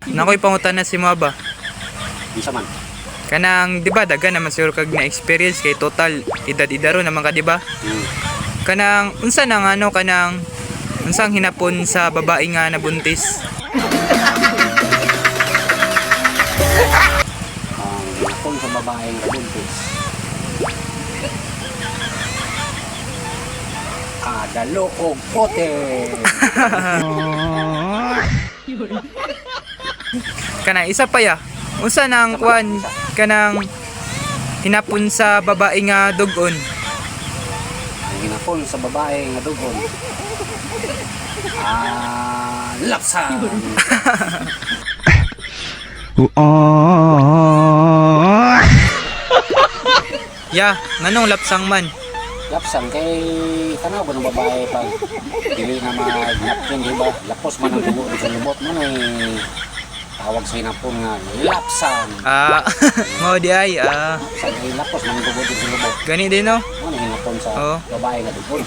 Nakoy pangutan na si mo ba? Isa man. Kanang di ba daga naman siguro kag na experience kay total edad-idaro naman ka di ba? Kanang unsa nang ano kanang unsang hinapon sa babae nga nabuntis? Ang hinapon sa babaeng nabuntis. Adalo o pote. Kanang isa pa ya. Unsa nang kwan kanang hinapon sa babae nga dugon? Ang hinapon sa babae nga dugon. Lapsan. Ya, nganong lapsang man? Lapsan kay tanaw ba ng babae pag dili na mag-napkin, di ba? Lapos man ang dugo sa lubot mo tawag sa hinapon nga lapsan. Mao di ay Sa lapos man ang dugo sa lubot. gani din no? Ano hinapon sa babae nga dugon.